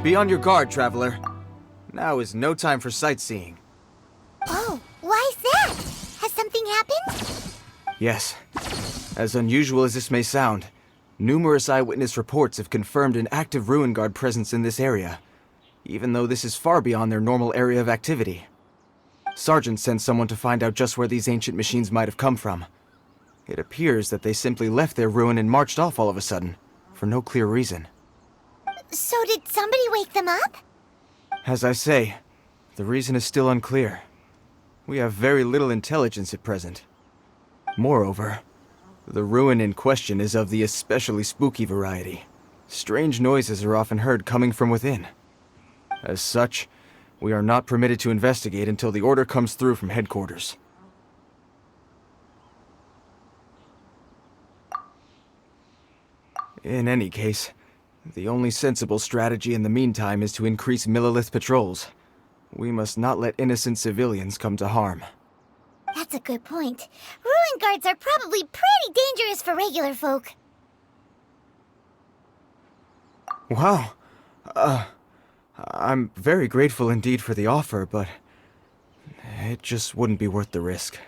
Be on your guard, traveler. Now is no time for sightseeing. Oh, why's that? Has something happened? Yes. As unusual as this may sound, numerous eyewitness reports have confirmed an active Ruin Guard presence in this area, even though this is far beyond their normal area of activity. Sergeant sent someone to find out just where these ancient machines might have come from. It appears that they simply left their ruin and marched off all of a sudden, for no clear reason. So did somebody wake them up? As I say, the reason is still unclear. We have very little intelligence at present. Moreover, the ruin in question is of the especially spooky variety. Strange noises are often heard coming from within. As such, we are not permitted to investigate until the order comes through from headquarters. In any case, the only sensible strategy in the meantime is to increase Millilith patrols. We must not let innocent civilians come to harm. That's a good point. Ruin guards are probably pretty dangerous for regular folk. Wow. I'm very grateful indeed for the offer, but it just wouldn't be worth the risk.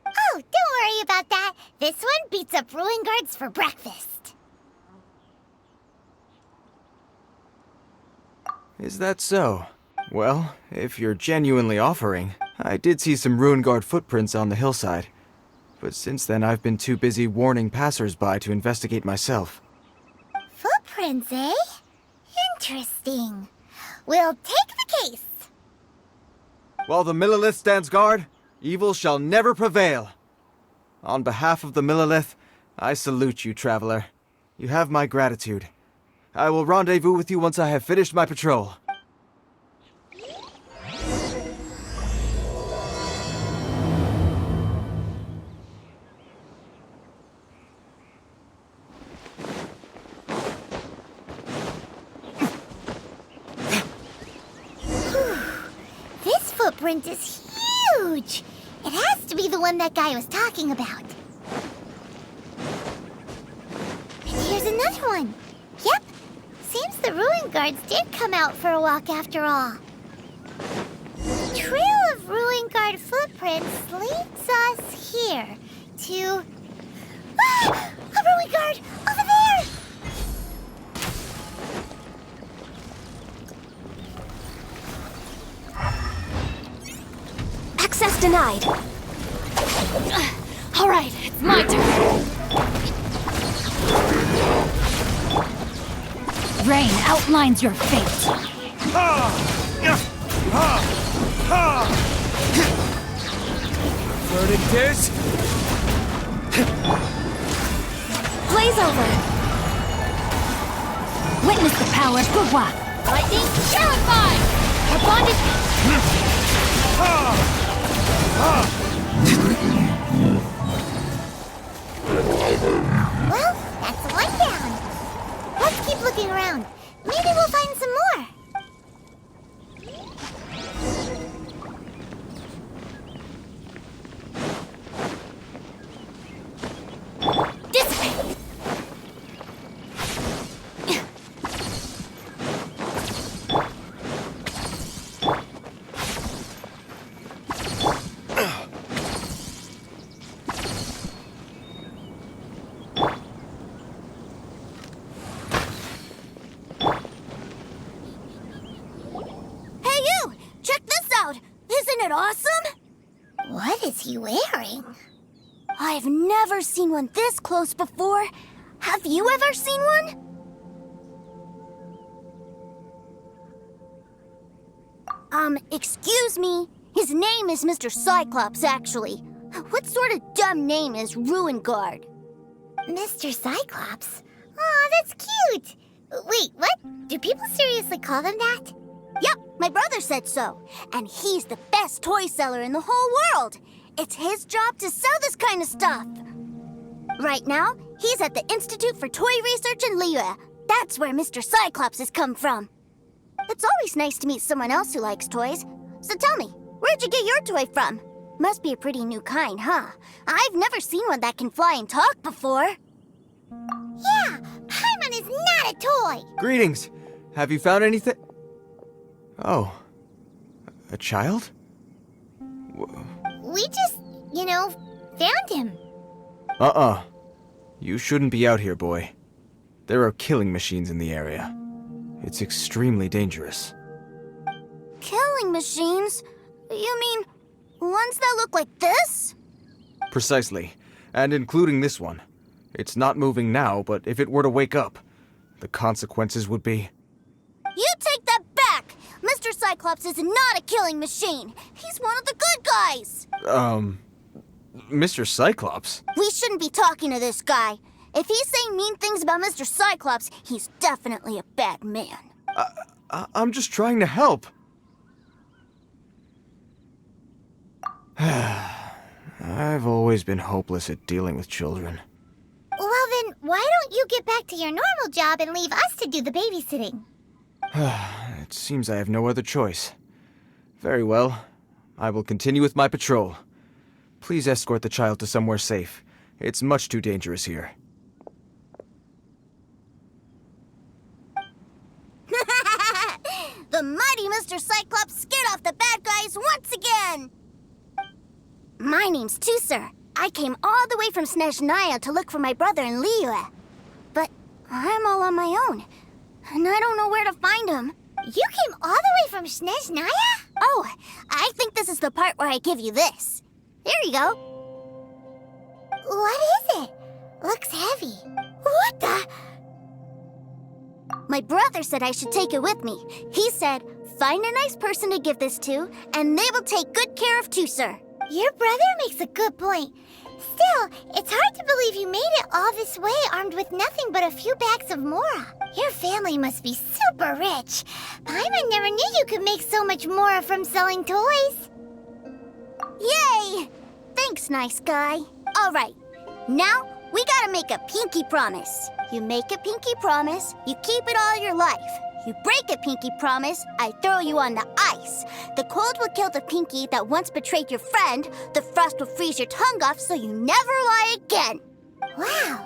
Oh, don't worry about that. This one beats up ruin guards for breakfast. Is that so? Well, if you're genuinely offering, I did see some Ruin Guard footprints on the hillside. But since then I've been too busy warning passers-by to investigate myself. Footprints, eh? Interesting. We'll take the case. While the Millilith stands guard, evil shall never prevail. On behalf of the Millilith, I salute you, traveler. You have my gratitude. I will rendezvous with you once I have finished my patrol. This footprint is huge. It has to be the one that guy was talking about. And here's another one. Yep. Seems the Ruin Guards did come out for a walk after all. The trail of Ruin Guard footprints leads us here to... Ah! A Ruin Guard! Over there! Access denied. All right, it's my turn. Rain outlines your fate. Verdict Blaze over. Witness the power of Gugwa. Lightning terrified. Our bondage. Well, that's one down. Let's keep looking around. Maybe we'll find some more. Dissipate. Isn't it awesome? What is he wearing? I've never seen one this close before. Have you ever seen one? Excuse me. His name is Mr. Cyclops, actually. What sort of dumb name is Ruin Guard? Mr. Cyclops? Aw, that's cute. Wait, what? Do people seriously call them that? Yep, my brother said so. And he's the best toy seller in the whole world. It's his job to sell this kind of stuff. Right now, he's at the Institute for Toy Research in Liyue. That's where Mr. Cyclops has come from. It's always nice to meet someone else who likes toys. So tell me, where'd you get your toy from? Must be a pretty new kind, huh? I've never seen one that can fly and talk before. Yeah, Paimon is not a toy. Greetings. Have you found anything? Oh. A child? We just, found him. You shouldn't be out here, boy. There are killing machines in the area. It's extremely dangerous. Killing machines? You mean ones that look like this? Precisely. And including this one. It's not moving now, but if it were to wake up, the consequences would be... You take that back! Mr. Cyclops is not a killing machine. He's one of the good guys. Mr. Cyclops? We shouldn't be talking to this guy. If he's saying mean things about Mr. Cyclops, he's definitely a bad man. I'm just trying to help. I've always been hopeless at dealing with children. Well then, why don't you get back to your normal job and leave us to do the babysitting? It seems I have no other choice. Very well. I will continue with my patrol. Please escort the child to somewhere safe. It's much too dangerous here. The mighty Mr. Cyclops scared off the bad guys once again! My name's Tusser. I came all the way from Snezhnaya to look for my brother in Liyue. But I'm all on my own, and I don't know where to find him. You came all the way from Snezhnaya? Oh, I think this is the part where I give you this. Here you go. What is it? Looks heavy. What the? My brother said I should take it with me. He said, find a nice person to give this to, and they will take good care of Tusser. Your brother makes a good point. Still, it's hard to believe you made it all this way armed with nothing but a few bags of Mora. Your family must be super rich. Paimon never knew you could make so much Mora from selling toys. Yay! Thanks, nice guy. All right, now we gotta make a pinky promise. You make a pinky promise, you keep it all your life. You break a pinky promise, I throw you on the ice. The cold will kill the pinky that once betrayed your friend. The frost will freeze your tongue off so you never lie again. Wow,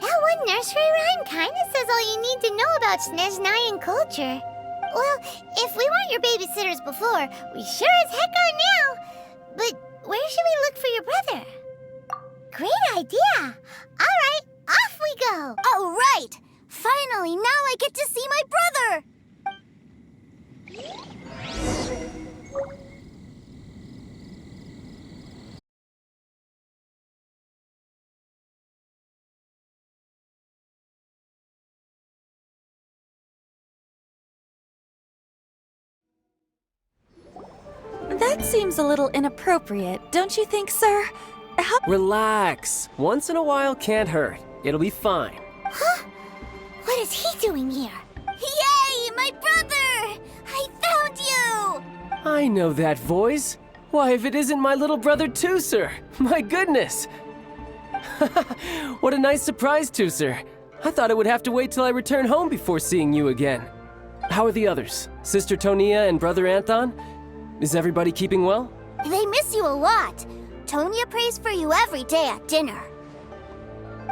that one nursery rhyme kinda says all you need to know about Snezhnayan culture. Well, if we weren't your babysitters before, we sure as heck are now. But where should we look for your brother? Great idea! All right, off we go! All right! Finally, now I get to see my brother! That seems a little inappropriate, don't you think, sir? Relax. Once in a while can't hurt. It'll be fine. Huh? What is he doing here? Yay, my brother! I found you! I know that voice. Why, if it isn't my little brother Tusser! My goodness! What a nice surprise, Tusser. I thought I would have to wait till I return home before seeing you again. How are the others? Sister Tonia and Brother Anthon? Is everybody keeping well? They miss you a lot. Tonia prays for you every day at dinner.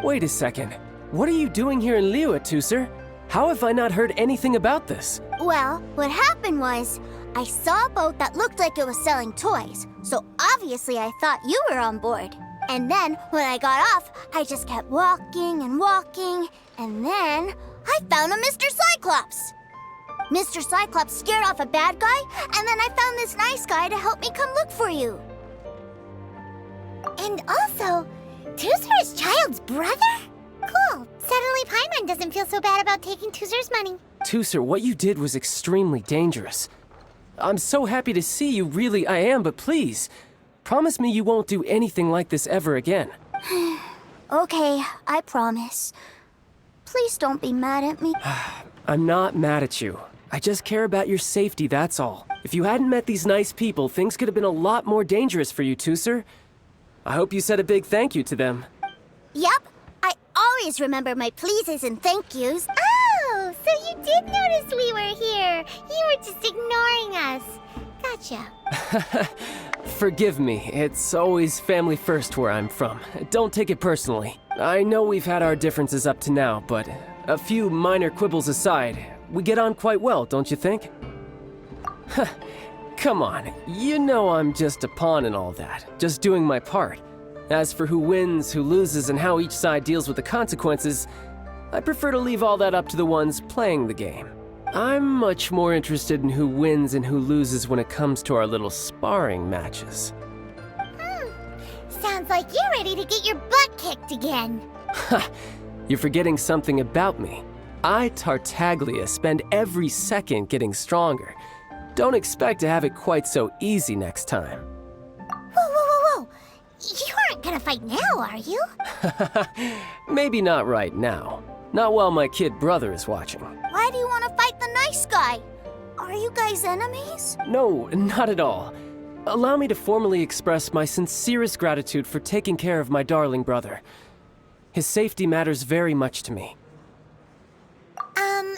Wait a second. What are you doing here in Liyue, Tusser? How have I not heard anything about this? Well, what happened was, I saw a boat that looked like it was selling toys, so obviously I thought you were on board. And then, when I got off, I just kept walking and walking, and then I found a Mr. Cyclops. Mr. Cyclops scared off a bad guy, and then I found this nice guy to help me come look for you. And also, Tusser is Child's brother? Cool. Suddenly Paimon doesn't feel so bad about taking Tusser's money. Tusser, what you did was extremely dangerous. I'm so happy to see you, really I am, but please, promise me you won't do anything like this ever again. Okay, I promise. Please don't be mad at me. I'm not mad at you. I just care about your safety, that's all. If you hadn't met these nice people, things could have been a lot more dangerous for you, Tusser. I hope you said a big thank you to them. Yep, I always remember my pleases and thank yous. Oh, so you did notice we were here. You were just ignoring us. Gotcha. Forgive me, it's always family first where I'm from. Don't take it personally. I know we've had our differences up to now, but a few minor quibbles aside, we get on quite well, don't you think? Come on, you know I'm just a pawn in all that, just doing my part. As for who wins, who loses, and how each side deals with the consequences, I prefer to leave all that up to the ones playing the game. I'm much more interested in who wins and who loses when it comes to our little sparring matches. Sounds like you're ready to get your butt kicked again. Ha! You're forgetting something about me. I, Tartaglia, spend every second getting stronger. Don't expect to have it quite so easy next time. Whoa. You aren't gonna fight now, are you? Maybe not right now. Not while my kid brother is watching. Why do you want to fight the nice guy? Are you guys enemies? No, not at all. Allow me to formally express my sincerest gratitude for taking care of my darling brother. His safety matters very much to me.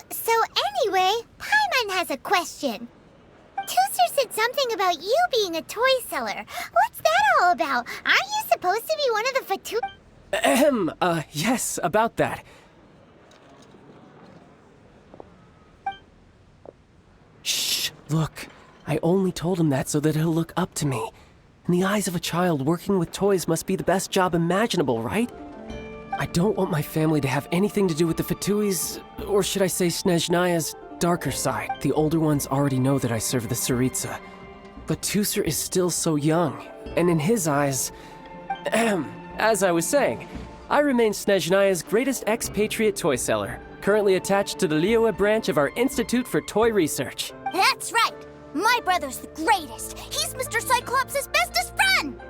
So anyway, Paimon has a question. Tooster said something about you being a toy seller. What's that all about? Aren't you supposed to be one of the Yes, about that. Shh, look. I only told him that so that he'll look up to me. In the eyes of a child, working with toys must be the best job imaginable, right? I don't want my family to have anything to do with the Fatui's, or should I say Snezhnaya's, darker side. The older ones already know that I serve the Tsaritsa. But Tooser is still so young, and in his eyes... As I was saying, I remain Snezhnaya's greatest expatriate toy seller, currently attached to the Liyue branch of our Institute for Toy Research. That's right! My brother's the greatest! He's Mr. Cyclops' bestest friend!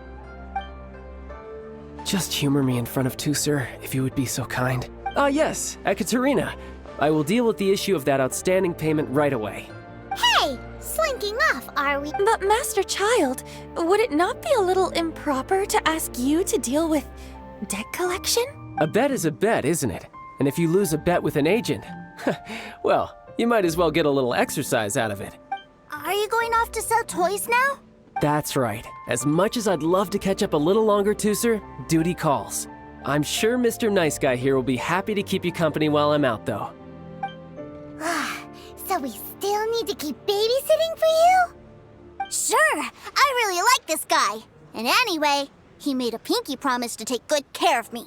Just humor me in front of Tooser, if you would be so kind. Yes, Ekaterina. I will deal with the issue of that outstanding payment right away. Hey! Slinking off, are we? But Master Child, would it not be a little improper to ask you to deal with debt collection? A bet is a bet, isn't it? And if you lose a bet with an agent, well, you might as well get a little exercise out of it. Are you going off to sell toys now? That's right. As much as I'd love to catch up a little longer, Tooser, duty calls. I'm sure Mr. Nice Guy here will be happy to keep you company while I'm out, though. So we still need to keep babysitting for you? Sure, I really like this guy. And anyway, he made a pinky promise to take good care of me.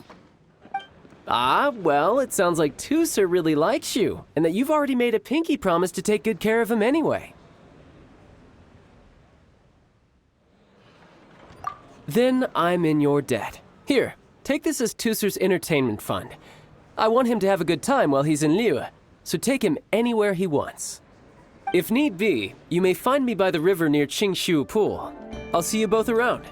Well, it sounds like Tooser really likes you, and that you've already made a pinky promise to take good care of him anyway. Then I'm in your debt. Here, take this as Tooser's entertainment fund. I want him to have a good time while he's in Liyue, so take him anywhere he wants. If need be, you may find me by the river near Qingshu Pool. I'll see you both around.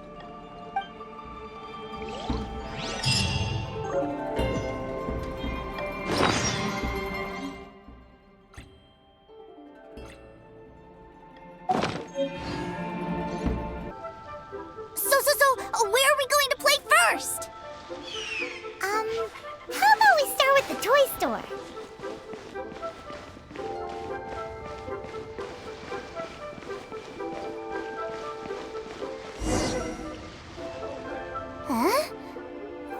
So, where are we going to play first? How about we start with the toy store? Huh?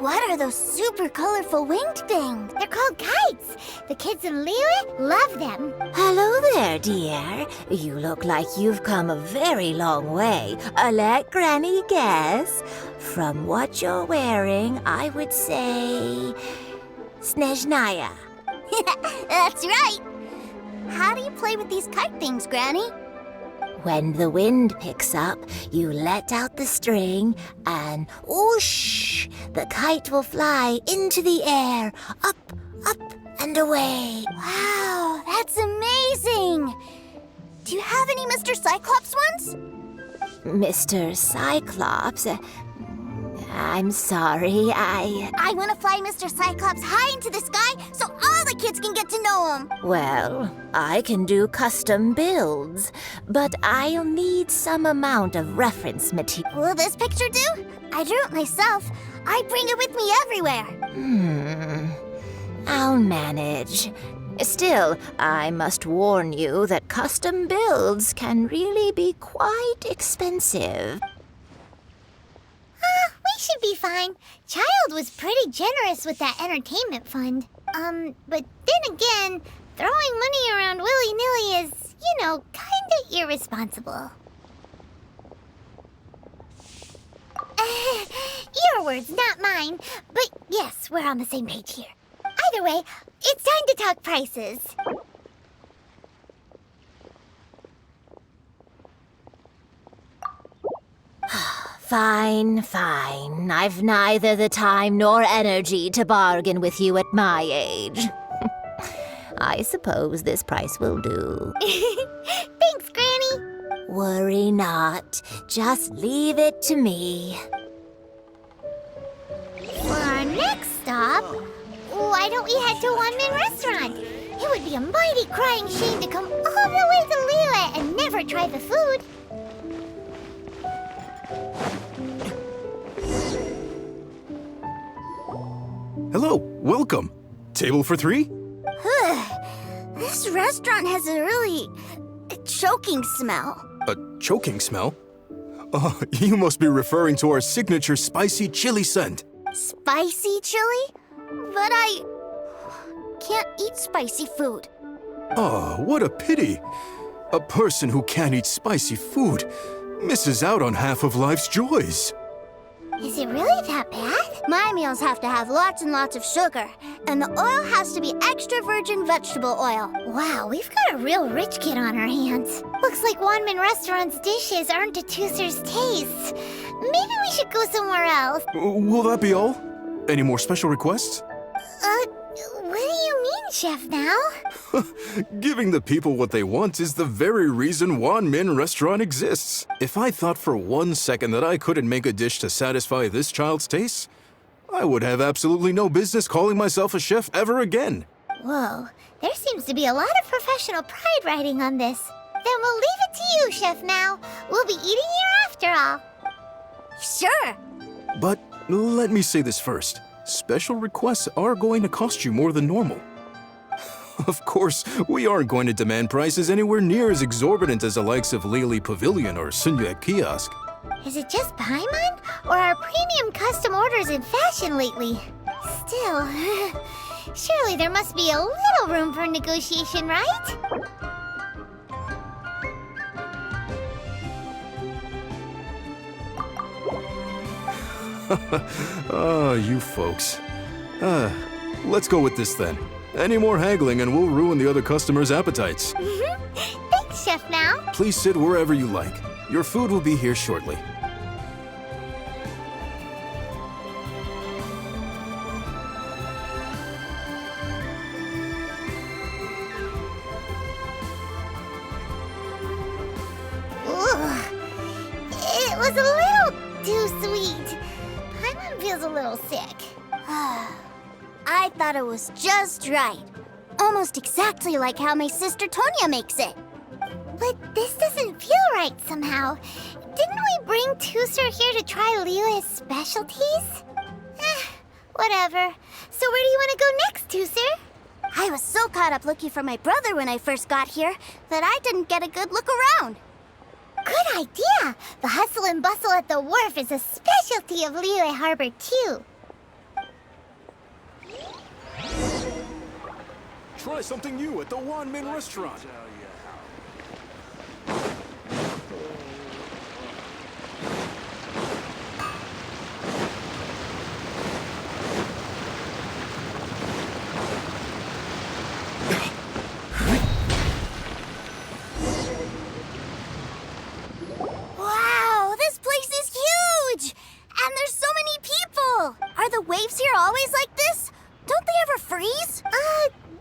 What are those super colorful winged things? They're called kites. The kids in Liyue love them. Hello there, dear. You look like you've come a very long way. Let Granny guess. From what you're wearing, I would say... Snezhnaya. That's right. How do you play with these kite things, Granny? When the wind picks up, you let out the string and whoosh! The kite will fly into the air, up, and away. Wow, that's amazing! Do you have any Mr. Cyclops ones? Mr. Cyclops, I'm sorry, I want to fly Mr. Cyclops high into the sky so all the kids can get to know him. Well, I can do custom builds, but I'll need some amount of reference material. Will this picture do? I drew it myself. I bring it with me everywhere. I'll manage. Still, I must warn you that custom builds can really be quite expensive. We should be fine. Child was pretty generous with that entertainment fund. But then again, throwing money around willy-nilly is, kinda irresponsible. Your words, not mine. But yes, we're on the same page here. Either way, it's time to talk prices. Fine, fine. I've neither the time nor energy to bargain with you at my age. I suppose this price will do. Thanks, Granny. Worry not. Just leave it to me. For our next stop, why don't we head to One Man Restaurant? It would be a mighty crying shame to come all the way to Liyue and never try the food. Hello, welcome. Table for 3? This restaurant has a really choking smell. A choking smell? Oh, you must be referring to our signature spicy chili scent. Spicy chili? But I can't eat spicy food. Oh, what a pity. A person who can't eat spicy food misses out on half of life's joys. Is it really that bad? My meals have to have lots and lots of sugar, and the oil has to be extra virgin vegetable oil. Wow, we've got a real rich kid on our hands. Looks like Wanman Restaurant's dishes aren't to Tooser's taste. Maybe we should go somewhere else. Will that be all? Any more special requests? What do you mean, Chef now? Giving the people what they want is the very reason Wan Min Restaurant exists. If I thought for 1 second that I couldn't make a dish to satisfy this child's tastes, I would have absolutely no business calling myself a chef ever again. Whoa, there seems to be a lot of professional pride riding on this. Then we'll leave it to you, Chef Mao. We'll be eating here after all. Sure. But let me say this first. Special requests are going to cost you more than normal. Of course, we aren't going to demand prices anywhere near as exorbitant as the likes of Lily Pavilion or Sunyue Kiosk. Is it just Paimon? Or are premium custom orders in fashion lately? Still, surely there must be a little room for negotiation, right? Ah, you folks. Let's go with this then. Any more haggling and we'll ruin the other customers' appetites. Thanks, Chef Mao. Please sit wherever you like. Your food will be here shortly. Ugh. It was a little too sweet. Paimon feels a little sick. I thought it was just right. Almost exactly like how my sister Tonya makes it. But this doesn't feel right somehow. Didn't we bring Tooser here to try Liyue's specialties? Whatever. So where do you want to go next, Tooser? I was so caught up looking for my brother when I first got here that I didn't get a good look around. Good idea! The hustle and bustle at the wharf is a specialty of Liyue Harbor, too. Try something new at the Wan Min Restaurant. Wow, this place is huge! And there's so many people! Are the waves here always like this? Don't they ever freeze?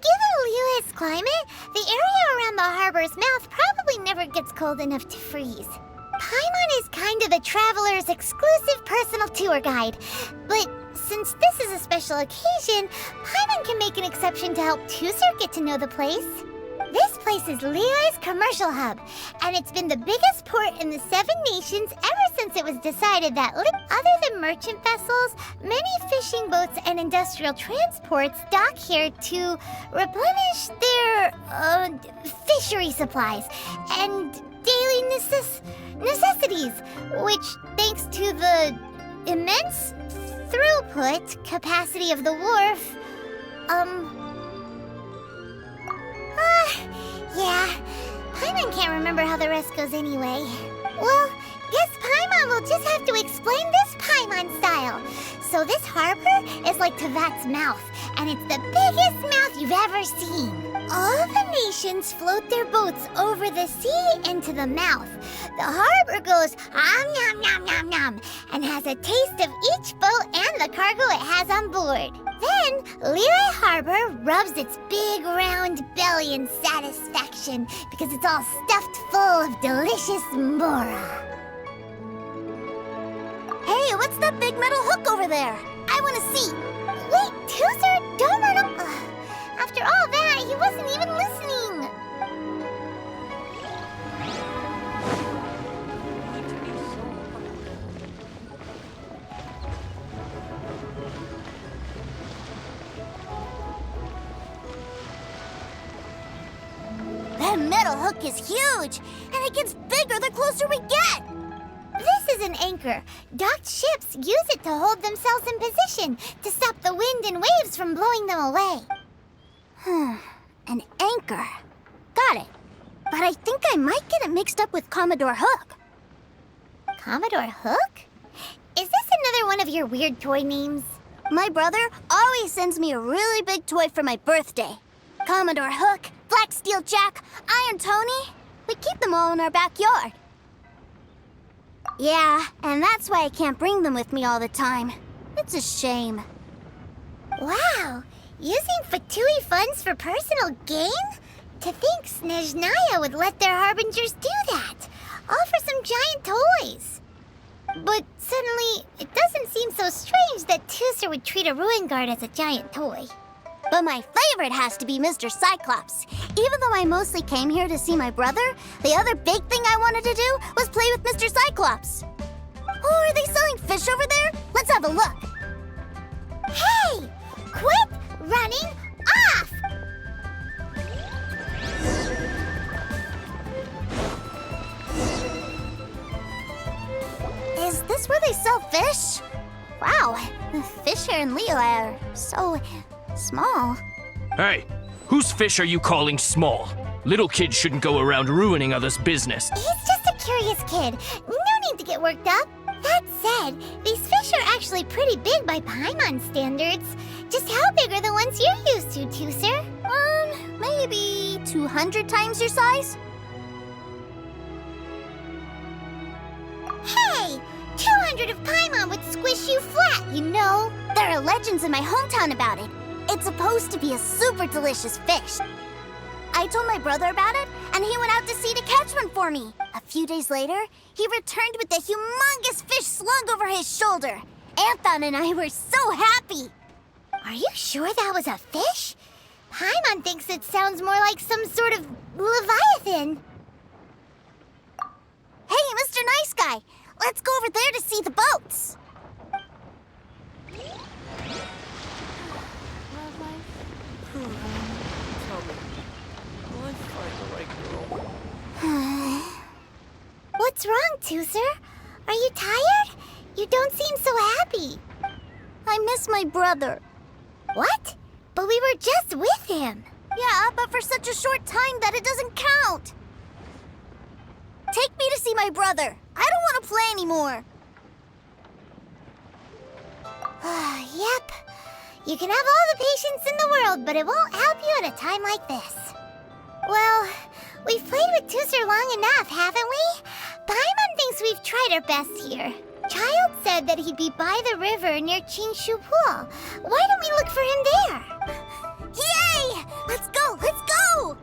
Given Liyue's climate, the area around the harbor's mouth probably never gets cold enough to freeze. Paimon is kind of the traveler's exclusive personal tour guide. But since this is a special occasion, Paimon can make an exception to help Tooser get to know the place. This place is Liyue's commercial hub, and it's been the biggest port in the 7 nations ever since it was decided that, other than merchant vessels, many fishing boats and industrial transports dock here to replenish their, fishery supplies and daily necessities, which, thanks to the immense throughput capacity of the wharf, Yeah, Paimon can't remember how the rest goes anyway. Well, guess Paimon will just have to explain this Paimon style. So this harbor is like Tevat's mouth, and it's the biggest mouth you've ever seen. All the nations float their boats over the sea into the mouth. The harbor goes nom nom nom nom and has a taste of each boat and the cargo it has on board. Then Liyue Harbor rubs its big round belly in satisfaction because it's all stuffed full of delicious mora. Hey, what's that big metal hook over there? I want to see. Wait, Tooser, don't run up. After all that, he wasn't even listening. That metal hook is huge, and it gets bigger the closer we get. This is an anchor. Docked ships use it to hold themselves in position to stop the wind and waves from blowing them away. An anchor. Got it. But I think I might get it mixed up with Commodore Hook. Commodore Hook? Is this another one of your weird toy names? My brother always sends me a really big toy for my birthday. Commodore Hook, Black Steel Jack, Iron Tony. We keep them all in our backyard. Yeah, and that's why I can't bring them with me all the time. It's a shame. Wow! Using Fatui funds for personal gain? To think Snezhnaya would let their harbingers do that! All for some giant toys! But suddenly, it doesn't seem so strange that Tooser would treat a ruin guard as a giant toy. But my favorite has to be Mr. Cyclops. Even though I mostly came here to see my brother, the other big thing I wanted to do was play with Mr. Cyclops. Oh, are they selling fish over there? Let's have a look. Hey! Quit running off! Is this where they sell fish? Wow, the fish here in Liyue are so small. Hey, whose fish are you calling small? Little kids shouldn't go around ruining others' business. He's just a curious kid. No need to get worked up. That said, these fish are actually pretty big by Paimon standards. Just how big are the ones you're used to, Tooser? Maybe 200 times your size? Hey! 200 of Paimon would squish you flat, you know. There are legends in my hometown about it. It's supposed to be a super delicious fish. I told my brother about it, and he went out to sea to catch one for me. A few days later, he returned with a humongous fish slung over his shoulder. Anthon and I were so happy. Are you sure that was a fish? Paimon thinks it sounds more like some sort of leviathan. Hey, Mr. Nice Guy, let's go over there to see the boats. What's wrong, Tooser? Are you tired? You don't seem so happy. I miss my brother. What? But we were just with him. Yeah, but for such a short time that it doesn't count. Take me to see my brother. I don't want to play anymore. Yep. You can have all the patience in the world, but it won't help you at a time like this. Well, we've played with Tooser long enough, haven't we? Paimon thinks we've tried our best here. Child said that he'd be by the river near Qingshu Pool. Why don't we look for him there? Yay! Let's go! Let's go!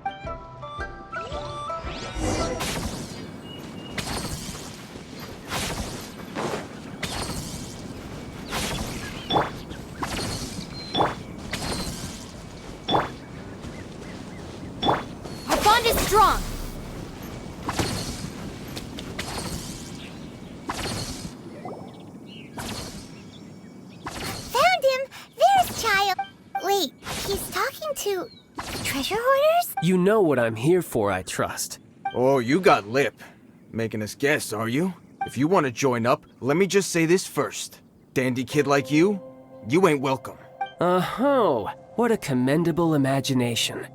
Our bond is strong. Found him! There's Child! Wait, he's talking to treasure hoarders? You know what I'm here for, I trust. Oh, you got lip. Making us guess, are you? If you want to join up, let me just say this first. Dandy kid like you ain't welcome. Oh, what a commendable imagination.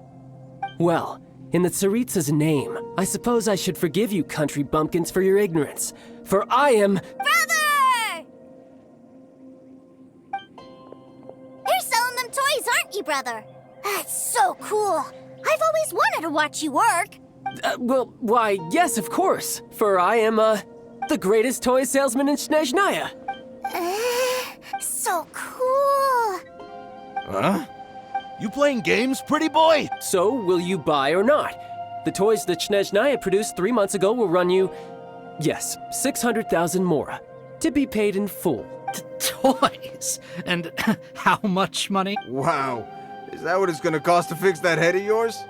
Well, In the Tsaritsa's name, I suppose I should forgive you country bumpkins for your ignorance. For I am... Brother! You're selling them toys, aren't you, brother? That's so cool. I've always wanted to watch you work. well, why, yes, of course. For I am, the greatest toy salesman in Snezhnaya. So cool. Huh? You playing games, pretty boy? So, will you buy or not? The toys that Snezhnaya produced 3 months ago will run you, yes, 600,000 mora, to be paid in full. Toys? And how much money? Wow. Is that what it's gonna cost to fix that head of yours?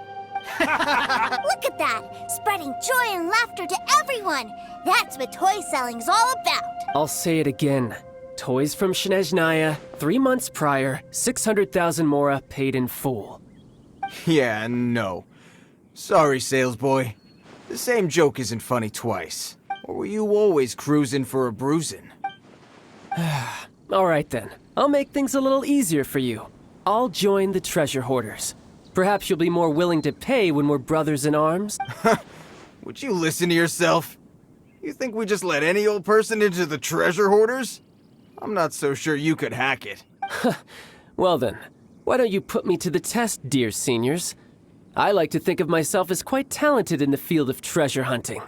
Look at that, spreading joy and laughter to everyone. That's what toy selling's all about. I'll say it again. Toys from Snezhnaya, 3 months prior, 600,000 mora paid in full. Yeah, no. Sorry, sales boy. The same joke isn't funny twice. Or were you always cruising for a bruising? All right then, I'll make things a little easier for you. I'll join the treasure hoarders. Perhaps you'll be more willing to pay when we're brothers in arms? Would you listen to yourself? You think we just let any old person into the treasure hoarders? I'm not so sure you could hack it. Well then, why don't you put me to the test, dear seniors? I like to think of myself as quite talented in the field of treasure hunting.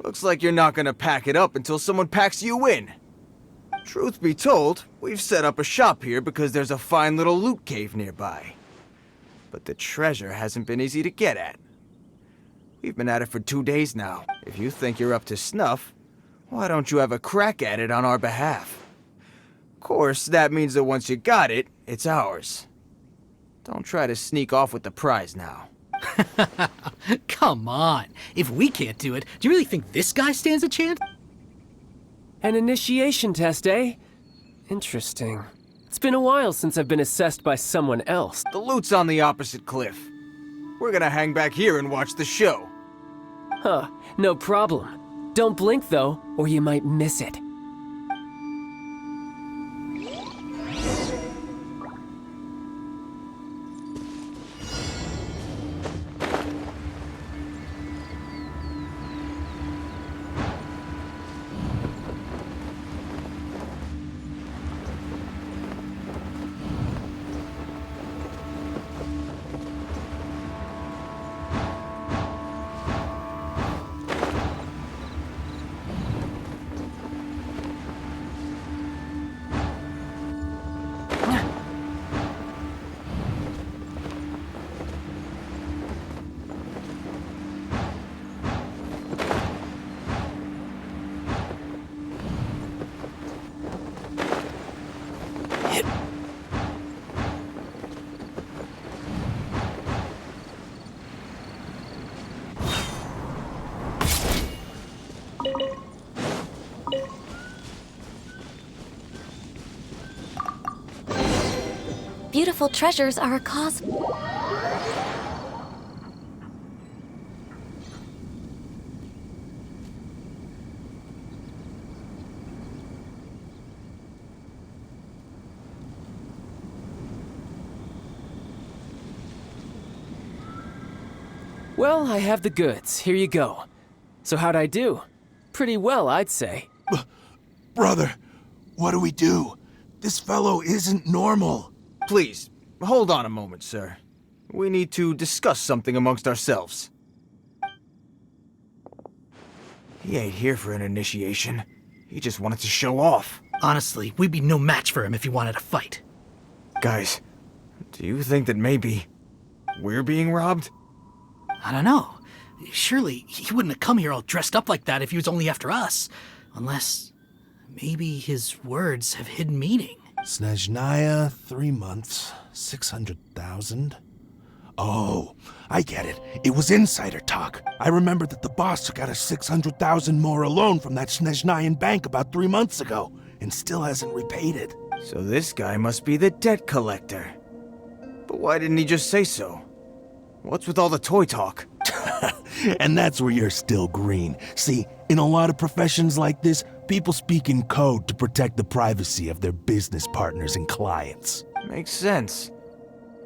Looks like you're not gonna pack it up until someone packs you in. Truth be told, we've set up a shop here because there's a fine little loot cave nearby. But the treasure hasn't been easy to get at. We've been at it for 2 days now. If you think you're up to snuff, why don't you have a crack at it on our behalf? Of course, that means that once you got it, it's ours. Don't try to sneak off with the prize now. Come on. If we can't do it, do you really think this guy stands a chance? An initiation test, eh? Interesting. It's been a while since I've been assessed by someone else. The loot's on the opposite cliff. We're gonna hang back here and watch the show. Huh, no problem. Don't blink though, or you might miss it. Beautiful treasures are a cause. Well, I have the goods. Here you go. So how'd I do? Pretty well, I'd say. Brother, what do we do? This fellow isn't normal. Please, hold on a moment, sir. We need to discuss something amongst ourselves. He ain't here for an initiation. He just wanted to show off. Honestly, we'd be no match for him if he wanted to fight. Guys, do you think that maybe we're being robbed? I don't know. Surely he wouldn't have come here all dressed up like that if he was only after us. Unless maybe his words have hidden meaning. Snezhnaya, 3 months, 600,000. Oh, I get it. It was insider talk. I remember that the boss took out a 600,000 more loan from that Snezhnayan bank about 3 months ago, and still hasn't repaid it. So this guy must be the debt collector. But why didn't he just say so? What's with all the toy talk? And that's where you're still green. See, in a lot of professions like this, people speak in code to protect the privacy of their business partners and clients. Makes sense.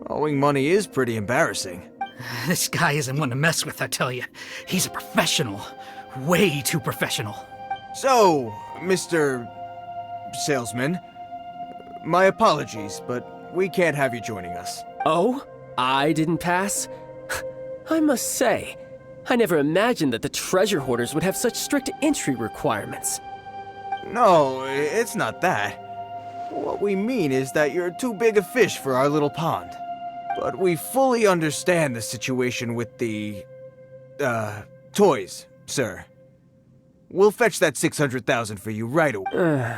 Owing money is pretty embarrassing. This guy isn't one to mess with, I tell you. He's a professional. Way too professional. So, Mr. Salesman, my apologies, but we can't have you joining us. Oh? I didn't pass? I must say, I never imagined that the treasure hoarders would have such strict entry requirements. No, it's not that. What we mean is that you're too big a fish for our little pond. But we fully understand the situation with the, toys, sir. We'll fetch that 600,000 for you right away.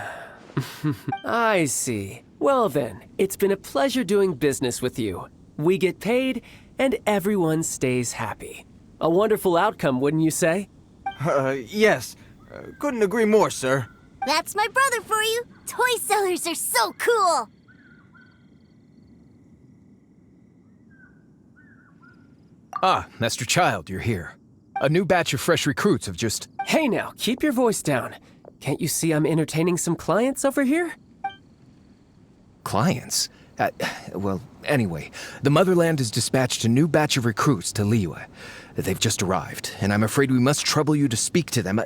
I see. Well then, it's been a pleasure doing business with you. We get paid, and everyone stays happy. A wonderful outcome, wouldn't you say? Yes. Couldn't agree more, sir. That's my brother for you. Toy sellers are so cool. Ah, Master Child, you're here. A new batch of fresh recruits have just... Hey now, keep your voice down. Can't you see I'm entertaining some clients over here? Clients? Well, anyway, the Motherland has dispatched a new batch of recruits to Liyue. They've just arrived, and I'm afraid we must trouble you to speak to them.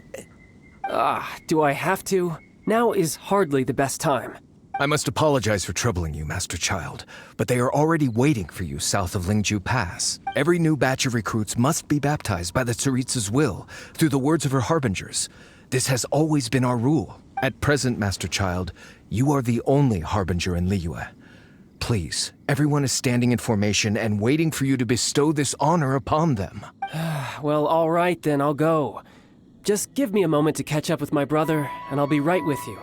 Do I have to? Now is hardly the best time. I must apologize for troubling you, Master Child, but they are already waiting for you south of Lingju Pass. Every new batch of recruits must be baptized by the Tsaritsa's will, through the words of her harbingers. This has always been our rule. At present, Master Child, you are the only harbinger in Liyue. Please, everyone is standing in formation and waiting for you to bestow this honor upon them. Well, all right then, I'll go. Just give me a moment to catch up with my brother, and I'll be right with you.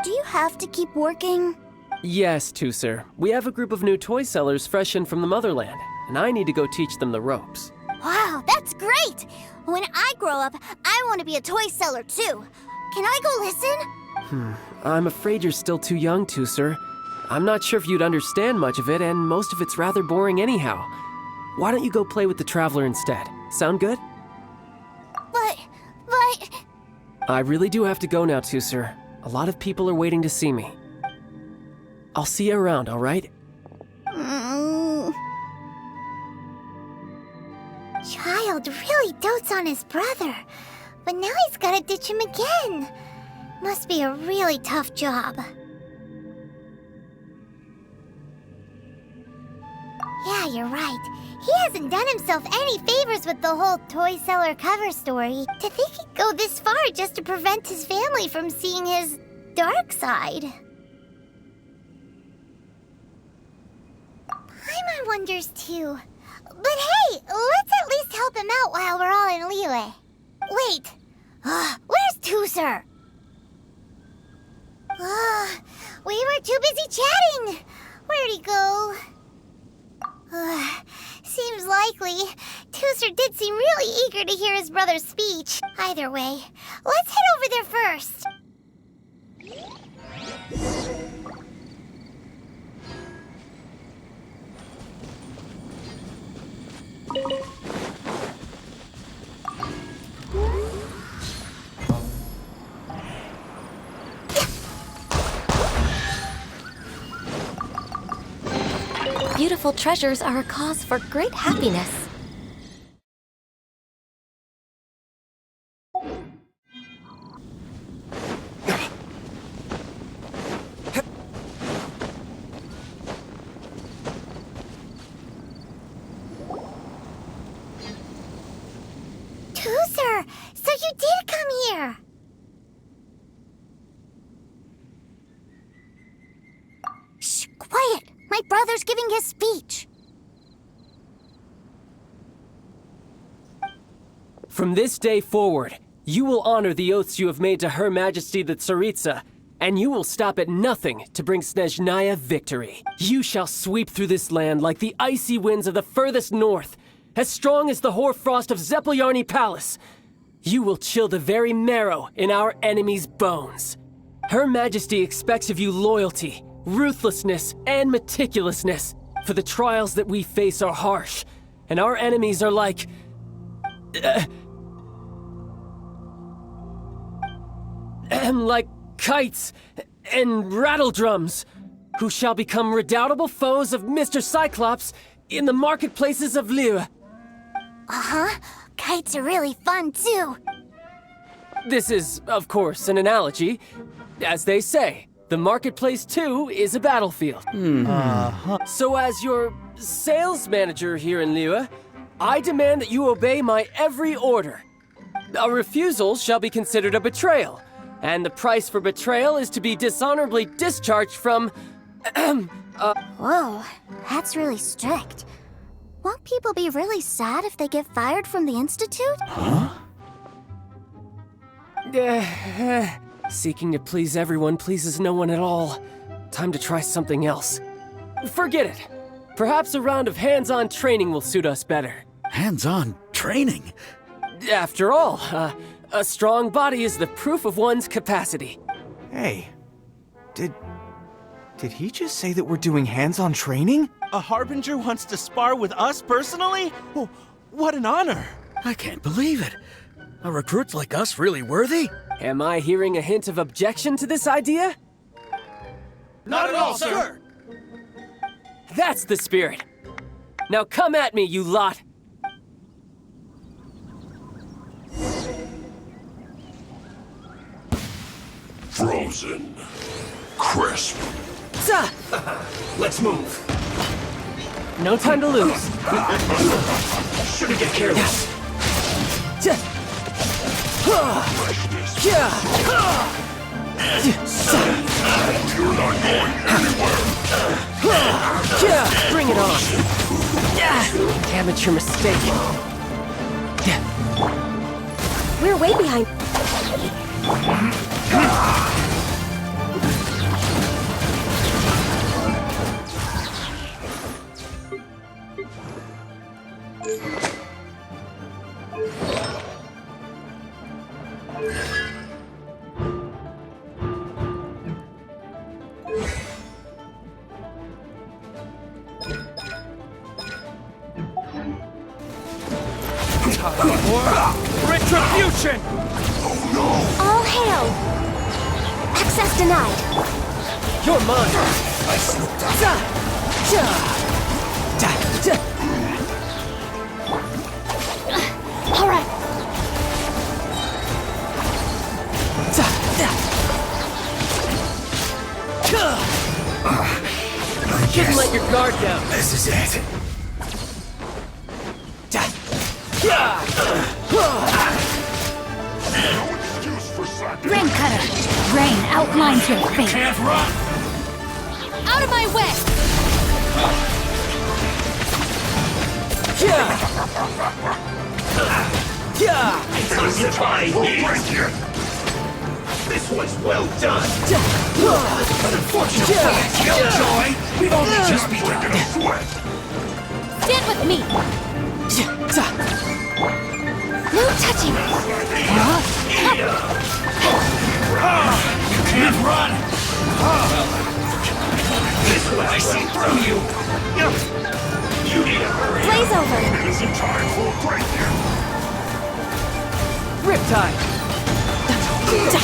Do you have to keep working? Yes, Tusser. We have a group of new toy sellers fresh in from the Motherland, and I need to go teach them the ropes. Wow, that's great! When I grow up, I want to be a toy seller too. Can I go listen? I'm afraid you're still too young, Tusser. I'm not sure if you'd understand much of it, and most of it's rather boring anyhow. Why don't you go play with the Traveler instead? Sound good? But... I really do have to go now, Tusser. A lot of people are waiting to see me. I'll see you around, all right? Child really dotes on his brother, but now he's gotta ditch him again. Must be a really tough job. Yeah, you're right. He hasn't done himself any favors with the whole toy seller cover story. To think he'd go this far just to prevent his family from seeing his dark side. Paimon wonders too. But hey, let's at least help him out while we're all in Liyue. Wait, where's Tusser? We were too busy chatting. Where'd he go? Seems likely. Tusser did seem really eager to hear his brother's speech. Either way, let's head over there first. Beautiful treasures are a cause for great happiness. Tusser, so you did come here. Shh, quiet! My brother's giving his speech. From this day forward, you will honor the oaths you have made to Her Majesty the Tsaritsa, and you will stop at nothing to bring Snezhnaya victory. You shall sweep through this land like the icy winds of the furthest north, as strong as the hoarfrost of Zeppeljärni Palace. You will chill the very marrow in our enemies' bones. Her Majesty expects of you loyalty, ruthlessness, and meticulousness, for the trials that we face are harsh, and our enemies are like... like kites and rattledrums, who shall become redoubtable foes of Mr. Cyclops in the marketplaces of Liyue. Uh-huh. Kites are really fun, too. This is, of course, an analogy. As they say, the marketplace too is a battlefield. So as your sales manager here in Liyue, I demand that you obey my every order. A refusal shall be considered a betrayal, and the price for betrayal is to be dishonorably discharged from... Whoa, that's really strict. Won't people be really sad if they get fired from the Institute? Seeking to please everyone pleases no one at all. Time to try something else. Forget it. Perhaps a round of hands-on training will suit us better. Hands-on training? After all, a strong body is the proof of one's capacity. Hey, did he just say that we're doing hands-on training? A Harbinger wants to spar with us personally? Oh, what an honor! I can't believe it. Are recruits like us really worthy? Am I hearing a hint of objection to this idea? Not at all, sir! That's the spirit. Now come at me, you lot! Frozen. Crisp. Let's move. No time to lose. Shouldn't get careless. You're not going anywhere. Bring it on. Amateur mistake. We're way behind. Retribution! All hail! Access denied. You're mine. All right. Shouldn't let your guard down. This is it. Rain Cutter, rain outlines your fate. Can't run! Out of my way! This one's well done. But unfortunately, Killjoy, we've only just begun. Stand with me! No touching! You can't run! This way, I see through you! You need to hurry! Blaze over! It isn't time for a break yet. Riptide. We've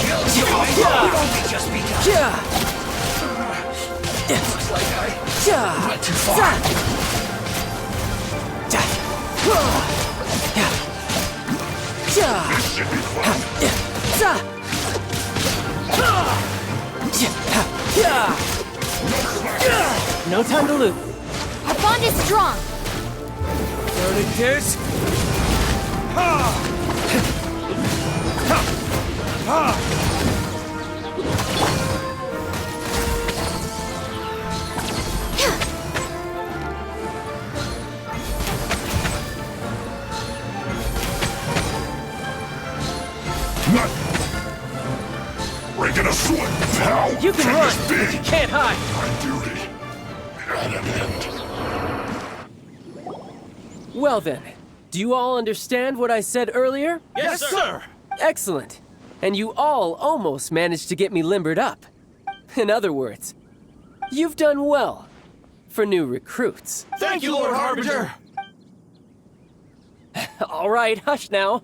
only just begun. Looks like I went too far. This should be fun. No time to lose. Our bond is strong! Burning disc. We're gonna slip. How You can run, this but be? you can't hide. My duty at an end. Well then, do you all understand what I said earlier? Yes, sir! Excellent. And you all almost managed to get me limbered up. In other words, you've done well for new recruits. Thank you, Lord Harbinger! All right, hush now.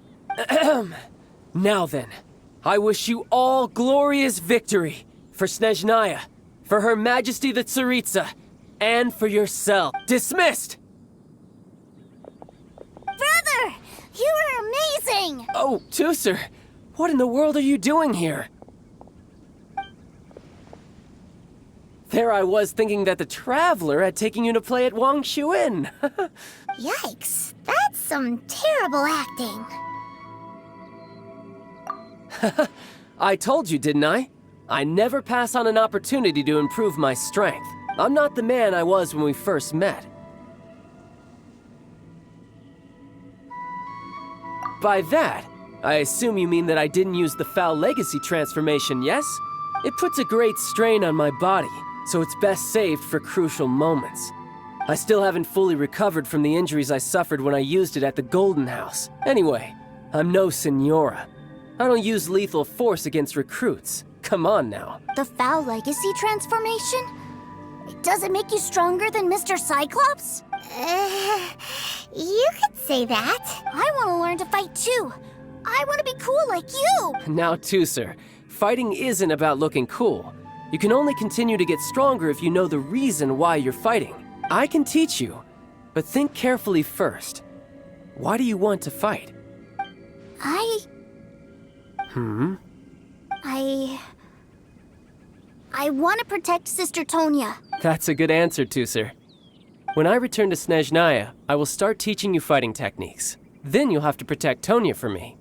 Now then, I wish you all glorious victory for Snezhnaya, for Her Majesty the Tsaritsa, and for yourself. Dismissed! Brother! You are amazing! Oh, Tooser! What in the world are you doing here? There I was thinking that the Traveler had taken you to play at Wang Shuin. Yikes, that's some terrible acting. I told you, didn't I? I never pass on an opportunity to improve my strength. I'm not the man I was when we first met. By that, I assume you mean that I didn't use the Foul Legacy transformation, yes? It puts a great strain on my body, so it's best saved for crucial moments. I still haven't fully recovered from the injuries I suffered when I used it at the Golden House. Anyway, I'm no Senora. I don't use lethal force against recruits. Come on now. The Foul Legacy transformation? Does it make you stronger than Mr. Cyclops? You could say that. I want to learn to fight too. I want to be cool like you. Now, Tooser, fighting isn't about looking cool. You can only continue to get stronger if you know the reason why you're fighting. I can teach you, but think carefully first. Why do you want to fight? I want to protect Sister Tonya. That's a good answer, Tooser. When I return to Snezhnaya, I will start teaching you fighting techniques. Then you'll have to protect Tonya for me.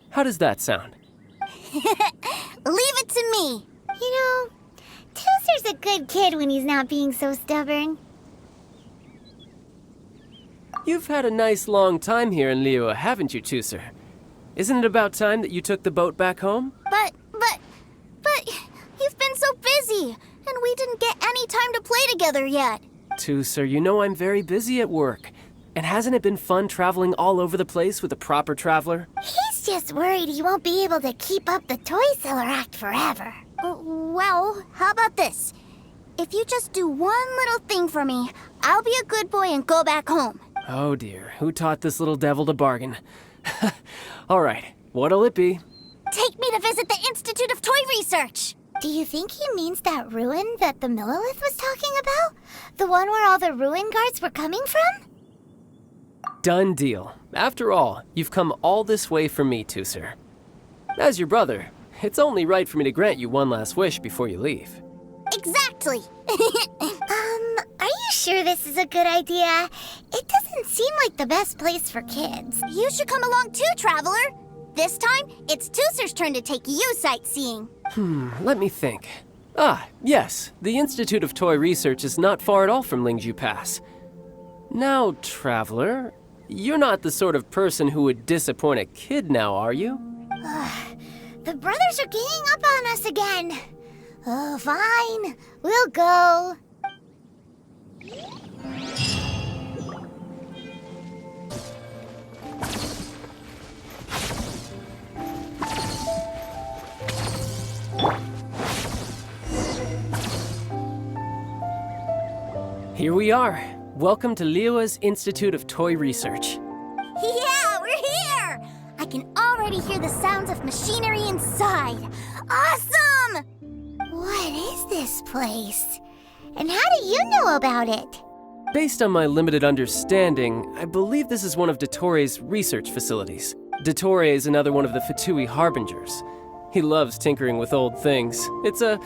How does that sound? Leave it to me. You know, Tooser's a good kid when he's not being so stubborn. You've had a nice long time here in Liyue, haven't you, Tooser? Isn't it about time that you took the boat back home? But you've been so busy, and we didn't get any time to play together yet. Tooser, you know I'm very busy at work. And hasn't it been fun traveling all over the place with a proper traveler? He's just worried he won't be able to keep up the toy seller act forever. Well, how about this? If you just do one little thing for me, I'll be a good boy and go back home. Oh dear, who taught this little devil to bargain? All right, what'll it be? Take me to visit the Institute of Toy Research. Do you think he means that ruin that the Millilith was talking about? The one where all the ruin guards were coming from? Done deal. After all, you've come all this way for me, Tooser. As your brother, it's only right for me to grant you one last wish before you leave. Exactly. Are you sure this is a good idea? It doesn't seem like the best place for kids. You should come along too, Traveler. This time, it's Tooser's turn to take you sightseeing. Let me think. Ah, yes, the Institute of Toy Research is not far at all from Lingju Pass. Now, Traveler, you're not the sort of person who would disappoint a kid now, are you? The brothers are ganging up on us again. Oh, fine. We'll go. Here we are. Welcome to Liyue's Institute of Toy Research. Yeah, we're here! I can already hear the sounds of machinery inside. Awesome! What is this place? And how do you know about it? Based on my limited understanding, I believe this is one of Dottoro's research facilities. Dottore is another one of the Fatui Harbingers. He loves tinkering with old things. It's a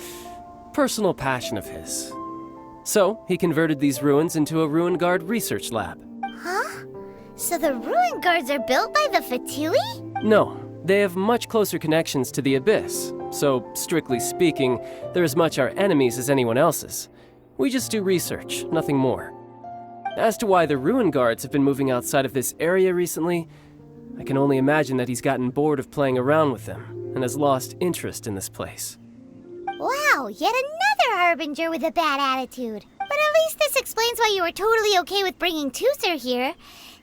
personal passion of his. So, he converted these ruins into a Ruin Guard research lab. Huh? So the ruin guards are built by the Fatui? No, they have much closer connections to the Abyss. So, strictly speaking, they're as much our enemies as anyone else's. We just do research, nothing more. As to why the Ruin Guards have been moving outside of this area recently, I can only imagine that he's gotten bored of playing around with them and has lost interest in this place. Wow, yet another Harbinger with a bad attitude. But at least this explains why you were totally okay with bringing Tooser here.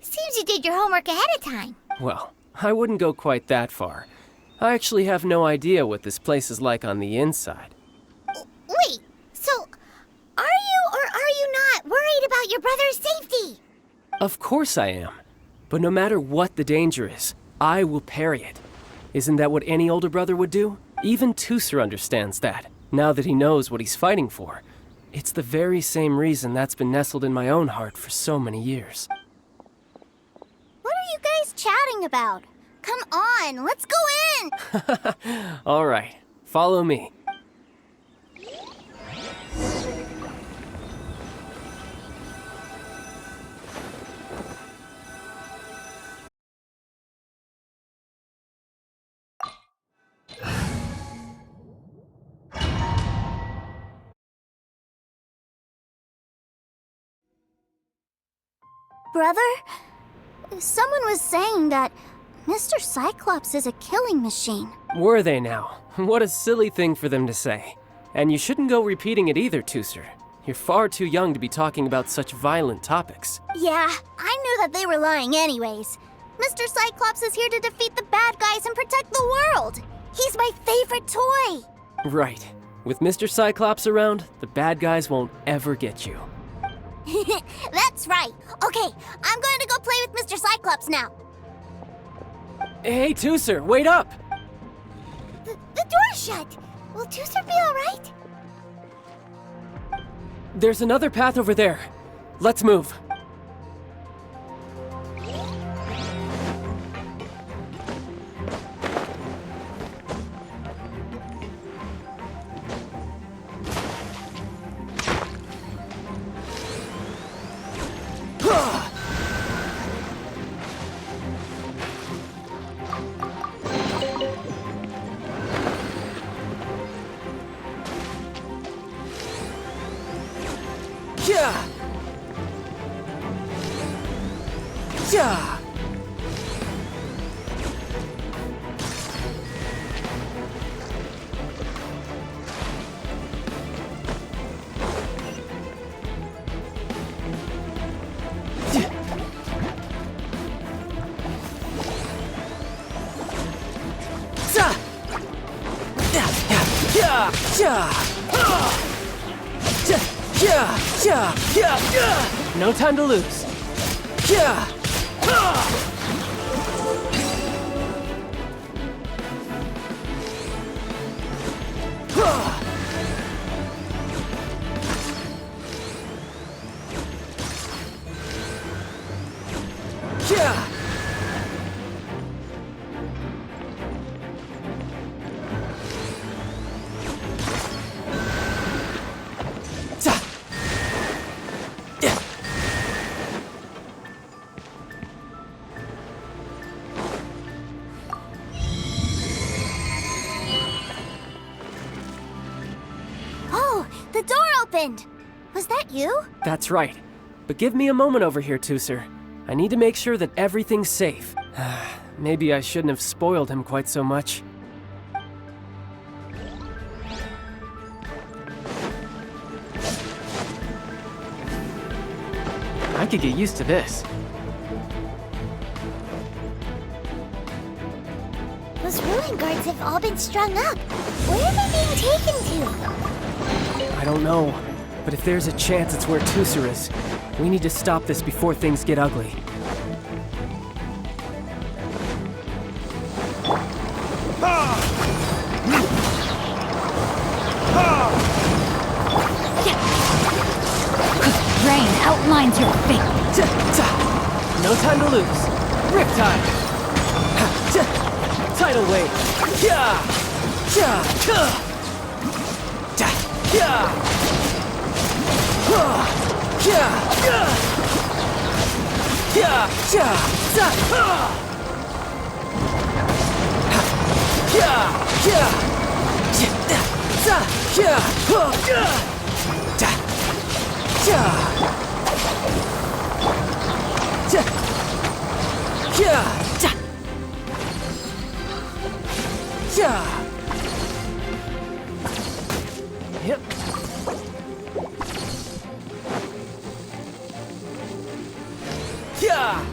Seems you did your homework ahead of time. Well, I wouldn't go quite that far. I actually have no idea what this place is like on the inside. Wait, so are you or are you not worried about your brother's safety? Of course I am. But no matter what the danger is, I will parry it. Isn't that what any older brother would do? Even Tooser understands that, now that he knows what he's fighting for. It's the very same reason that's been nestled in my own heart for so many years. What are you guys chatting about? Come on, let's go in! All right, follow me. Brother, someone was saying that Mr. Cyclops is a killing machine. Were they now? What a silly thing for them to say. And you shouldn't go repeating it either, Tooser. You're far too young to be talking about such violent topics. Yeah, I knew that they were lying anyways. Mr. Cyclops is here to defeat the bad guys and protect the world. He's my favorite toy. Right. With Mr. Cyclops around, the bad guys won't ever get you. That's right. Okay, I'm going to go play with Mr. Cyclops now. Hey, Tooser, wait up! The door's shut. Will Tooser be all right? There's another path over there. Let's move. Yeah! Yeah! No time to lose. Oh, the door opened. Was that you? That's right. But give me a moment over here, Tooser. I need to make sure that everything's safe. Maybe I shouldn't have spoiled him quite so much. I could get used to this. Those ruin guards have all been strung up. Where are they being taken to? I don't know, but if there's a chance it's where Tooser is, we need to stop this before things get ugly. Rain outlines your fate. No time to lose. Riptide. Tidal wave. Yep. Yeah.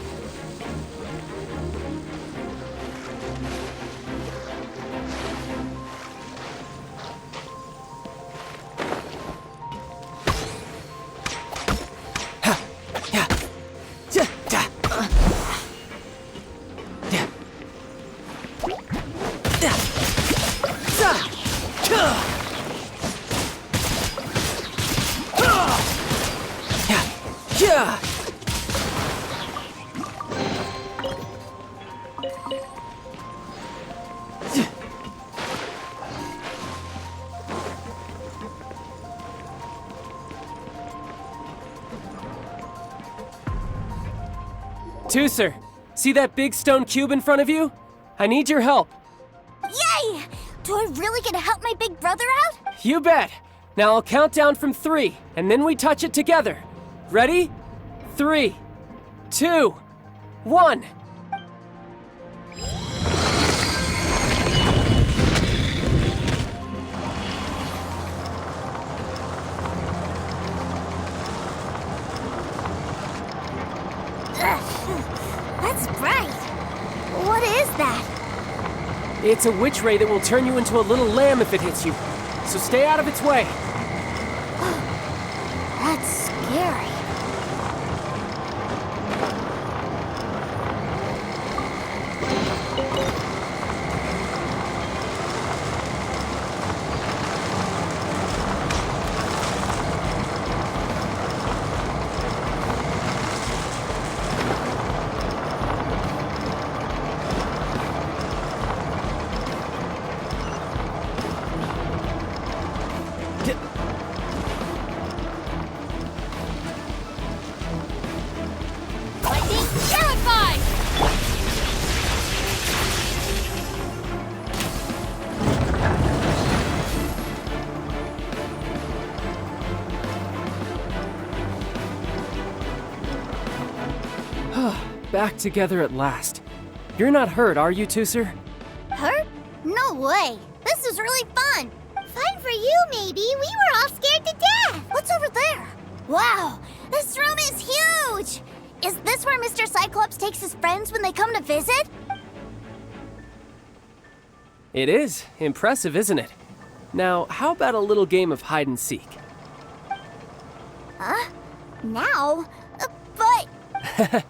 Tooser, see that big stone cube in front of you? I need your help. Yay! Do I really get to help my big brother out? You bet. Now I'll count down from 3, and then we touch it together. Ready? 3, 2, 1. That's bright. What is that? It's a witch ray that will turn you into a little lamb if it hits you. So stay out of its way. That's scary. Back together at last. You're not hurt, are you, Tooser? Hurt? No way. This is really fun. Fun for you, maybe. We were all scared to death. What's over there? Wow, this room is huge. Is this where Mr. Cyclops takes his friends when they come to visit? It is. Impressive, isn't it? Now, how about a little game of hide and seek? Huh? Now? But...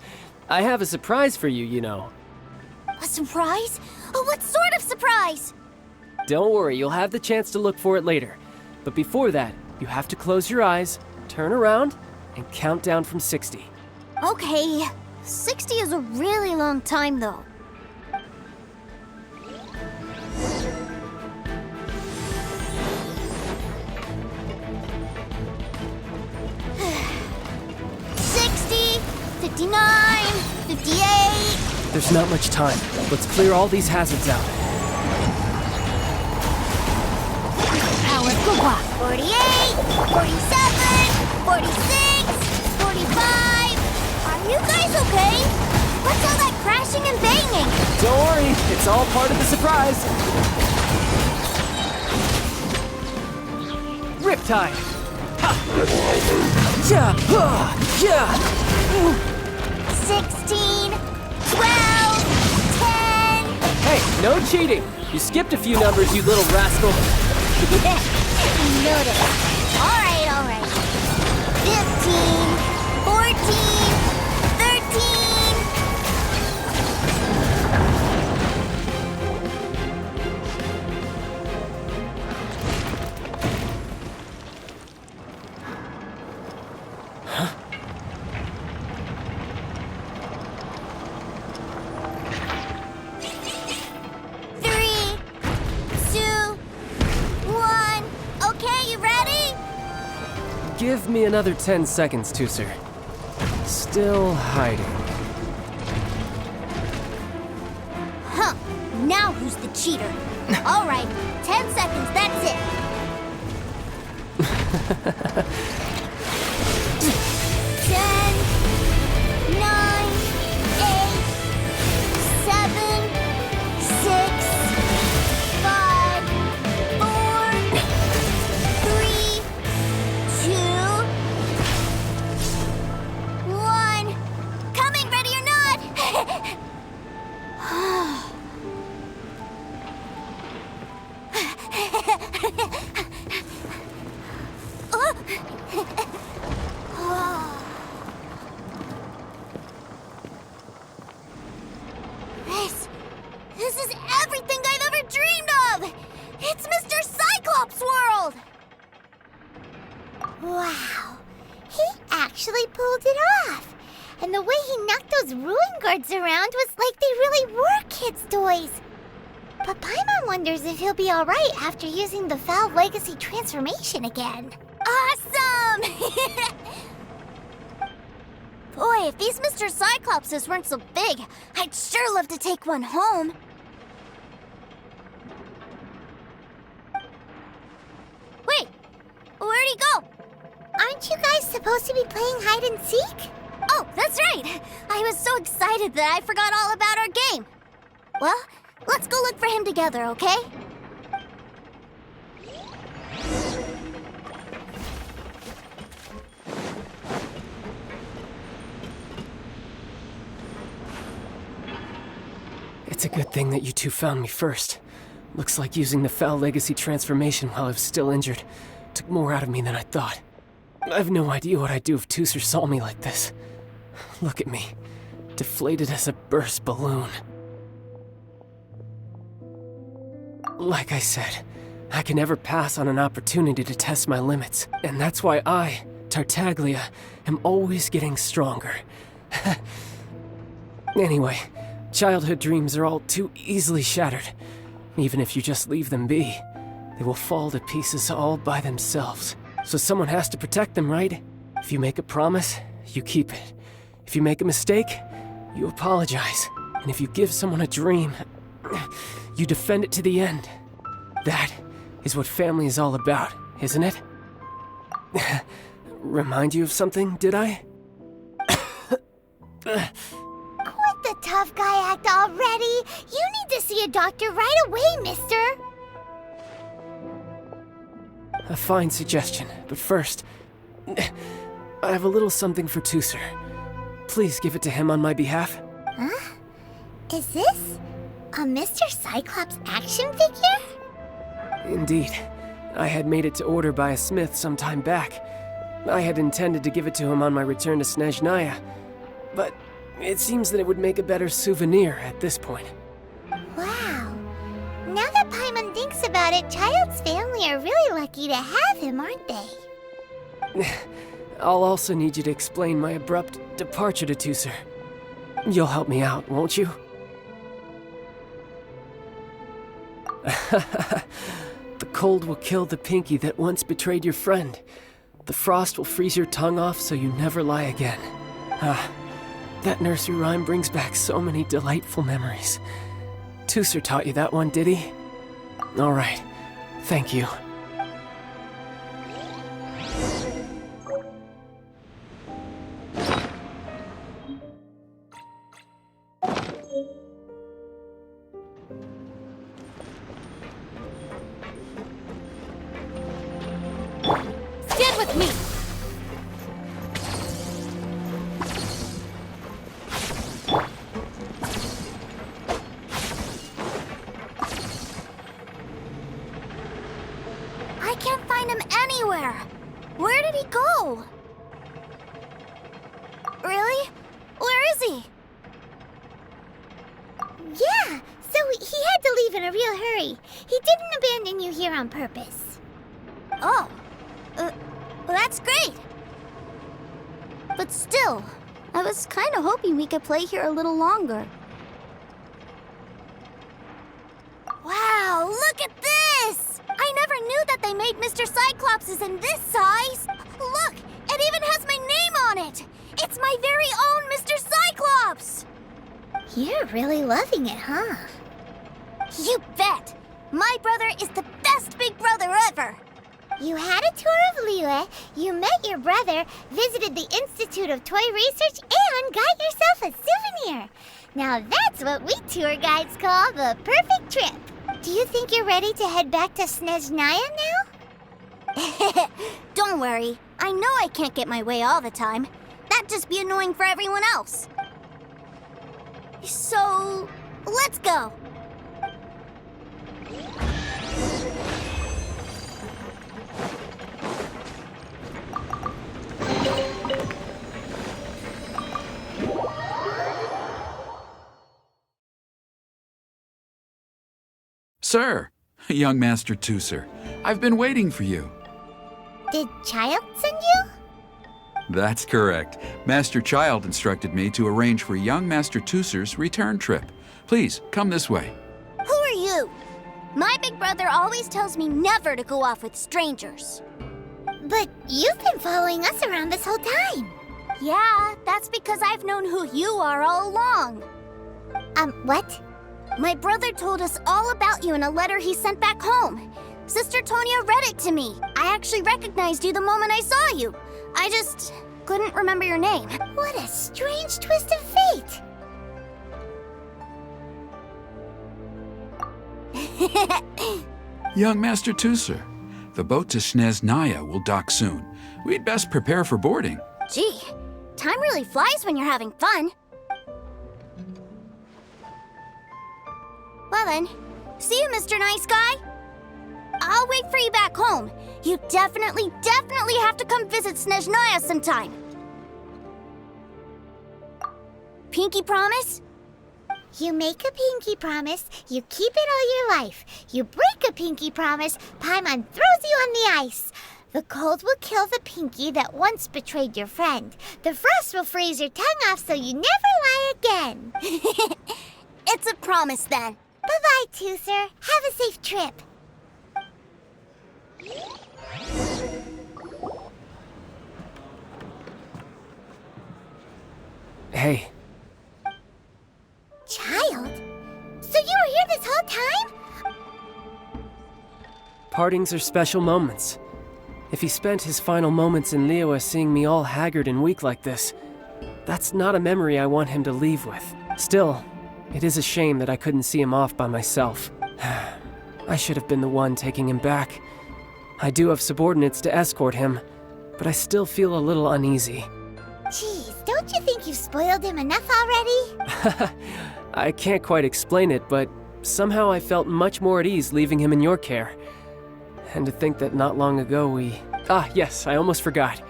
I have a surprise for you, you know. A surprise? Oh, what sort of surprise? Don't worry, you'll have the chance to look for it later. But before that, you have to close your eyes, turn around, and count down from 60. Okay, 60 is a really long time, though. There's not much time. Let's clear all these hazards out. Power Kugwa. 48, 47, 46, 45. Are you guys okay? What's all that crashing and banging? Don't worry, it's all part of the surprise. Riptide. Ha! Yeah, yeah. 16, 12, 10. Hey, no cheating. You skipped a few numbers, you little rascal. Noted. All right. 15, 14, 13. Huh? Give me another 10 seconds, Tooser. Still hiding. Huh. Now who's the cheater? All right, 10 seconds, that's it. 10, 9, 8, 7, 6, 5, 4, 3, 2, 1. Coming, ready or not? This is everything I've ever dreamed of! It's Mr. Cyclops' world! Wow, he actually pulled it off. And the way he knocked those ruin guards around was like they really were kids' toys. But Paimon wonders if he'll be alright after using the Foul Legacy transformation again. Awesome! Boy, if these Mr. Cyclopses weren't so big, I'd sure love to take one home. Wait, where'd he go? Aren't you guys supposed to be playing hide and seek? Oh, that's right! I was so excited that I forgot all about our game. Well, let's go look for him together, okay? It's a good thing that you two found me first. Looks like using the Foul Legacy transformation while I was still injured took more out of me than I thought. I have no idea what I'd do if Tooser saw me like this. Look at me, deflated as a burst balloon. Like I said, I can never pass on an opportunity to test my limits, and that's why I, Tartaglia, am always getting stronger. Anyway, childhood dreams are all too easily shattered. Even if you just leave them be, they will fall to pieces all by themselves. So someone has to protect them, right? If you make a promise, you keep it. If you make a mistake, you apologize. And if you give someone a dream, you defend it to the end. That is what family is all about, isn't it? Remind you of something, did I? Quit the tough guy act already! You need to see a doctor right away, mister! A fine suggestion, but first, I have a little something for Tooser. Please give it to him on my behalf. Huh? Is this a Mr. Cyclops action figure? Indeed. I had made it to order by a smith some time back. I had intended to give it to him on my return to Snezhnaya, but it seems that it would make a better souvenir at this point. Wow. Now that Paimon thinks about it, Child's family are really lucky to have him, aren't they? I'll also need you to explain my abrupt departure to Tooser. You'll help me out, won't you? The cold will kill the pinky that once betrayed your friend. The frost will freeze your tongue off so you never lie again. Ah, that nursery rhyme brings back so many delightful memories. Tooser taught you that one, did he? All right. Thank you. Stand with me! I can't find him anywhere. Where did he go? Really? Where is he? Yeah, so he had to leave in a real hurry. He didn't abandon you here on purpose. Oh, well, that's great. But still, I was kind of hoping we could play here a little longer. Wow, look at this! I never knew that they made Mr. Cyclopses in this size. Look, it even has my name on it. It's my very own Mr. Cyclops! You're really loving it, huh? You bet! My brother is the best big brother ever! You had a tour of Liyue, you met your brother, visited the Institute of Toy Research, and got yourself a souvenir. Now that's what we tour guides call the perfect trip. Do you think you're ready to head back to Snezhnaya now? Don't worry. I know I can't get my way all the time. That'd just be annoying for everyone else. So, let's go. Sir, young Master Tooser, I've been waiting for you. Did Child send you? That's correct. Master Child instructed me to arrange for young Master Tooser's return trip. Please, come this way. Who are you? My big brother always tells me never to go off with strangers. But you've been following us around this whole time. Yeah, that's because I've known who you are all along. What? My brother told us all about you in a letter he sent back home. Sister Tonia read it to me. I actually recognized you the moment I saw you. I just couldn't remember your name. What a strange twist of fate! Young Master Tusser, the boat to Snezhnaya will dock soon. We'd best prepare for boarding. Gee, time really flies when you're having fun. Well then, see you, Mr. Nice Guy. I'll wait for you back home. You definitely have to come visit Snezhnaya sometime. Pinky promise? You make a pinky promise, you keep it all your life. You break a pinky promise, Paimon throws you on the ice. The cold will kill the pinky that once betrayed your friend. The frost will freeze your tongue off so you never lie again. It's a promise then. Bye-bye, Tusser. Have a safe trip. Hey. Child? So you were here this whole time? Partings are special moments. If he spent his final moments in Liyue seeing me all haggard and weak like this, that's not a memory I want him to leave with. Still, it is a shame that I couldn't see him off by myself. I should have been the one taking him back. I do have subordinates to escort him, but I still feel a little uneasy. Geez, don't you think you've spoiled him enough already? I can't quite explain it, but somehow I felt much more at ease leaving him in your care. And to think that not long ago we... Ah, yes, I almost forgot.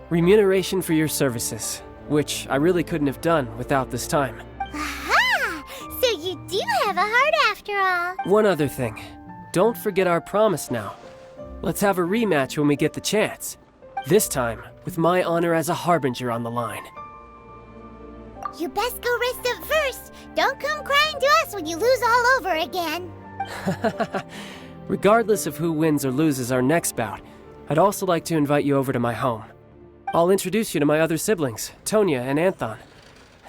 Remuneration for your services, which I really couldn't have done without this time. Aha! So you do have a heart after all. One other thing. Don't forget our promise now. Let's have a rematch when we get the chance. This time, with my honor as a harbinger on the line. You best go rest up first. Don't come crying to us when you lose all over again. Regardless of who wins or loses our next bout, I'd also like to invite you over to my home. I'll introduce you to my other siblings, Tonia and Anthon.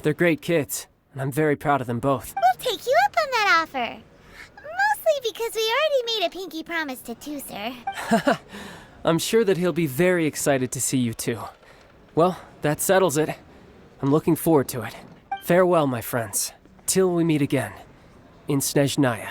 They're great kids, and I'm very proud of them both. We'll take you up on that offer. Mostly because we already made a pinky promise to Tusser. I'm sure that he'll be very excited to see you too. Well, that settles it. I'm looking forward to it. Farewell, my friends, till we meet again in Snezhnaya.